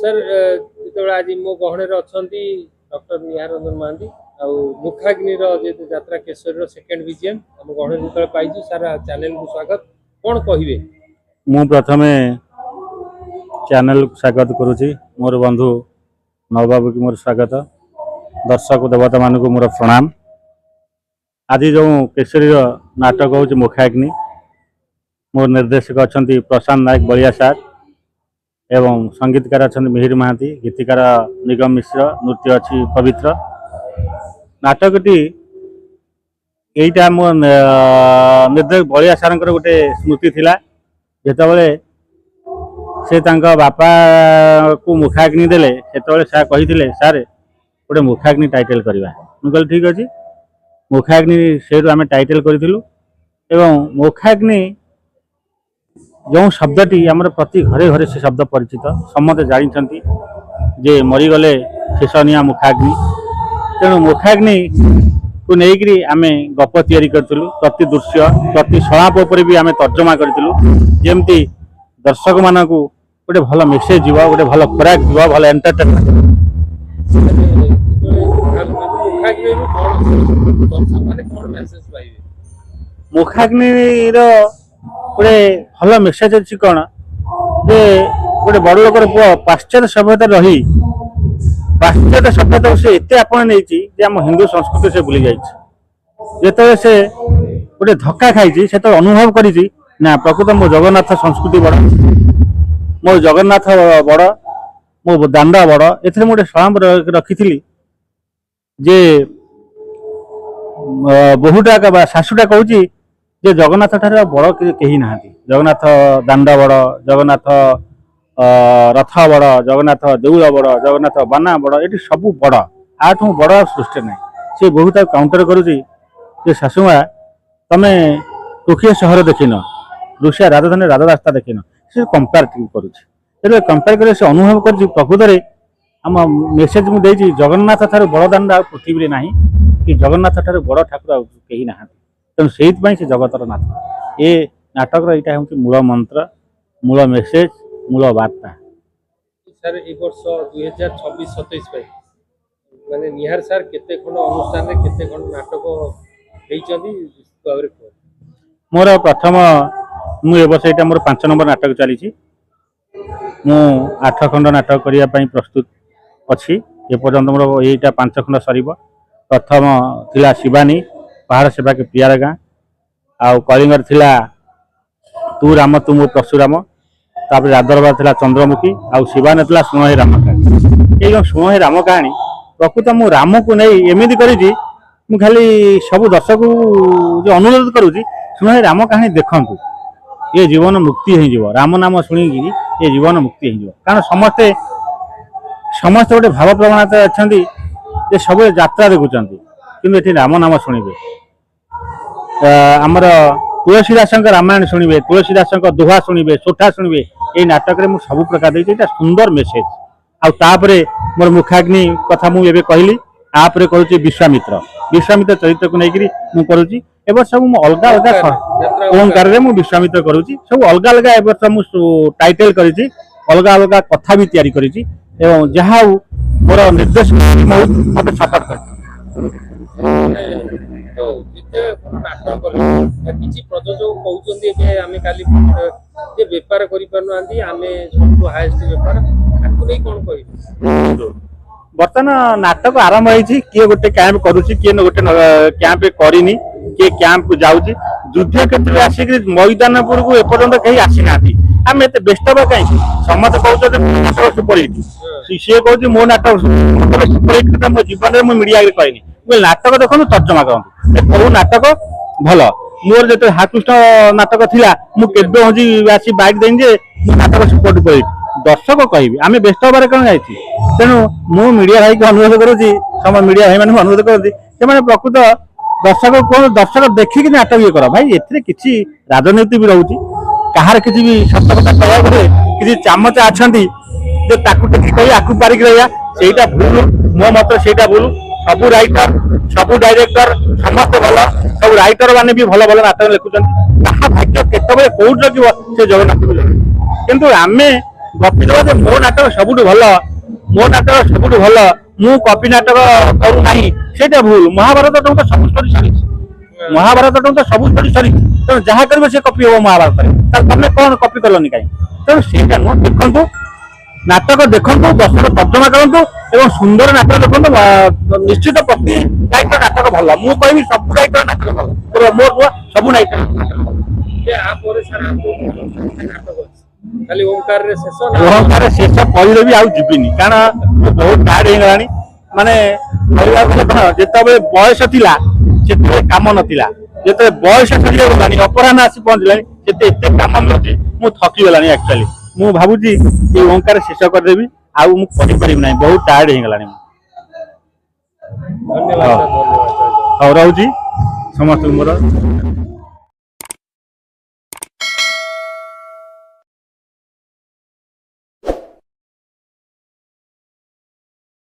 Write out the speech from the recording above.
Sir जो आज मो गहन अच्छा डॉक्टर निहार रंजन महांती आ मुखाग्नि यात्रा केशरी सेकेंड विजन आम गहन जो पाई सारा चैनल को स्वागत कौन कहे मु प्रथमे चैनल को स्वागत करुच्ची मोर बंधु नवबाबू की मोर स्वागत दर्शक देवता मान को मोर प्रणाम। आज जो केशरी नाटक हूँ मुखाग्नि मोर निर्देशक अच्छा प्रशांत नायक बलिया सार एवं संगीतकार अच्छा मिहिर महांती गीतिकार निगम मिश्र नृत्य अच्छी पवित्र नाटकटी यहीटा मो निर्देशक बलिया सार गोटे स्मृति थिला जेतबले से बापा को मुखाग्नि देले सेतबले सार कही सार गोटे मुखाग्नि टाइटल करवा मुझे ठीक अच्छे मुखाग्नि से आम टाइटल करूँ एवं मुखाग्नि जो शब्दटी आमर प्रति घरे घरे से शब्द परिचित समस्त जानते जे मरीगले शेषनिया मुखाग्नि तेणु मुखाग्नि को लेकिन आम गप तैयारी करूँ प्रति दृश्य प्रति सलाप उपर भी आम तर्जमा करूँ जमती दर्शक मान गोटे भल मेसेज जीव गोटे भल खोराक जीव भल एंटरटेनमेंट मुखाग्नि गोटे भल मेसेज अच्छी कौन जे गोटे बड़ लोकर पुआ पाश्चात्य सभ्यता रही पाश्चात्य सभ्यता से एत आपण नहीं आम हिंदू संस्कृति से भूली जाते से गोटे धक्का खाई से अनुभव करी ना प्रकृत मो जगन्नाथ संस्कृति बड़ मो जगन्नाथ बड़ मो दांडा बड़ ए गोटे सलाम रखी जे बहुटा शाशुटा कहूँ जे जगन्नाथ ठारे बड़ कहीं ना जगन्नाथ दांडा बड़ जगन्नाथ रथ बड़ जगन्नाथ देउल बड़ जगन्नाथ बाना बड़ ये सब बड़ आठ बड़ सृष्टि ना सी बहुत काउंटर करुच्ची शाशुमा तमें टोकियो सहर देखिन रुषिया राजधानी राजरास्ता देखिन से कंपेयर करुच्ची कंपेयर कर अनुभव कर प्रकृत में आम मेसेज मुझे जगन्नाथ ठार बड़ दांडा पृथ्वी ना कि जगन्नाथ ठार बड़ ठाकुर कहीं ना तेणु से जगतर नाथ ये नाटक यहाँ हूँ मूल मंत्र मूल मेसेज मूल वार्ता सर ए वर्ष 2026-27 माने निहार सर केते खंड अनुष्ठान रे केते खंड नाटक हेइचंदी मोर प्रथम मु ए वर्ष एटा मोर 5 नंबर नाटक चली मु 8 खंड नाटक करिया पई प्रस्तुत अछि ए पर्यंत मोर एटा 5 खंड सरीब प्रथम थिला शिवानी पहाड़ सेवा के प्रियार गाँ आउ कलिंगर थिला तू राम तू मो परशुराम तापर राधरबा थिला चंद्रमुखी आउ शिवानी थिला सुनहि राम कहानी ये सुनहि राम कहानी प्रकृत मु राम को नहीं एमती करी मु खाली सब दर्शक जो अनुरोध करुँची सुनहि राम कहानी देखंतु ये जीवन मुक्ति हो राम नाम शुणिकी ये जीवन मुक्ति हो कारण समस्ते समस्त गोटे भाव प्रवणता अच्छा सब यात्रा देखुं कि राम नाम शुणे आमर तुलसीदास रामायण शुणे तुलसीदास दोहा शुणे सोठा शुणे ये नाटक में सब प्रकार देखिए सुंदर मेसेज आउे मोर मुखाग्नि कथा मुझे कहली आपरे करुच्ची विश्वामित्र विश्वामित्र चरित्र को लेकिन मुझे एवं सब अलग अलग ओंकार विश्वामित्र करुच्ची सब अलग अलग एवं टाइटल करी अलग अलग कथा भी तैयारी करी एवं जहाँ मोर निर्देश मत सपोर्ट कर किसी प्रयोजक कहते आम काली बेपार कर हाएस्ट बेपार कौन कह बर्तमान नाटक आरंभ होती किए गोटे कैंप करुच्ची किए गोटे कैंप करनी किए कैंप को जाऊँगी युद्ध क्षेत्र आसिक मैदानपुर को एपर्यंत कहीं आसी ना आम एत व्यस्त हवा कहीं समस्त कहते नाटक सुपरहिट सी कहूँ मो नाटक सुपरहिट मो जीवन में मीडिया कहनी नाटक देखो तर्जमा करते कौ नाटक भल मोर जो हाकृष्ण नाटक थिला मुझे हूँ आसी बाइक देनी नाटक सुपर डुपर दर्शक कहि आम व्यस्त हबार कौन जाइए तेणु मु मीडिया भाई को अनुरोध करुँची सम मीडिया भाई मैंने अनुरोध करती प्रकृत दर्शक कौन दर्शक देखिक नाटक ये कर भाई ए किसी राजनीति भी रोचे कहार किसी भी सत कथा कहते किसी चामचा अच्छा कही आकु पारिक रहा से भूल मो मत से भूल सबू राइटर सबू डायरेक्टर समस्त भल सब राइटर मैंने भी भल भल नाटक लिखुं भाग्य केत कौट लगे से जगन्नाथ को किंतु आम ଗପିଦେବା ଯେ ମୋ ନାଟକ ସବୁଠୁ ଭଲ, ମୋ ନାଟକ ସବୁଠୁ ଭଲ, ମୁଁ କପି ନାଟକ କରୁନାହିଁ, ସେଇଟା ଭୁଲ। ମହାଭାରତ ଟଙ୍କା ସବୁ ଷ୍ଟୋରି ସରିଛି, ମହାଭାରତ ଟଙ୍କା ସବୁ ଷ୍ଟୋରି ସରିଛି। ତେଣୁ ଯାହା କରିବ ସେ କପି ହବ ମହାଭାରତରେ। ତାହେଲେ ତମେ କଣ କପି କଲନି କାହିଁ? ତେଣୁ ସେଇଟା ନୁହଁ, ଦେଖନ୍ତୁ ନାଟକ ଦେଖନ୍ତୁ, ଦର୍ଶକ ତର୍ଜମା କରନ୍ତୁ ଏବଂ ସୁନ୍ଦର ନାଟକ ଦେଖନ୍ତୁ। ନିଶ୍ଚିତ ପ୍ରତି ଗାୟକର ନାଟକ ଭଲ, ମୁଁ କହିବି ସବୁ ଗାୟକର ନାଟକ ଭଲ, ମୋ ନୁହଁ ସବୁ ନାୟିକା ନାଟକ ଭଲ। ପରେ ସାର୍ ନାଟକ ଅଛି ଖାଲି ଓମକାରରେ ଶେଷ ନା ଓହଙ୍କାର ଶେଷ କହିଲେ ବି ଆଉ ଯିବିନି, କାରଣ ବହୁତ ଟାୟାର୍ଡ ହେଇଗଲାଣି। ମାନେ କହିବାକୁ ଗଲେ କଣ, ଯେତେବେଳେ ବୟସ ଥିଲା ସେତେବେଳେ କାମ ନଥିଲା, ଯେତେବେଳେ ବୟସ ସରିଗଲାଣି ଅପରାହ୍ନ ଆସି ପହଞ୍ଚିଲାଣି ସେତେ ଏତେ କାମ ମିଳୁଛି, ମୁଁ ଥକିଗଲାଣି ଆକ୍ଚୁଆଲି। ମୁଁ ଭାବୁଛି ଏ ଓଙ୍କାର ଶେଷ କରିଦେବି, ଆଉ ମୁଁ କରିପାରିବି ନାହିଁ, ବହୁତ ଟାୟାର୍ଡ ହେଇଗଲାଣି। ଧନ୍ୟବାଦ। ହଉ ରହୁଛି ସମସ୍ତଙ୍କୁ ମୋର।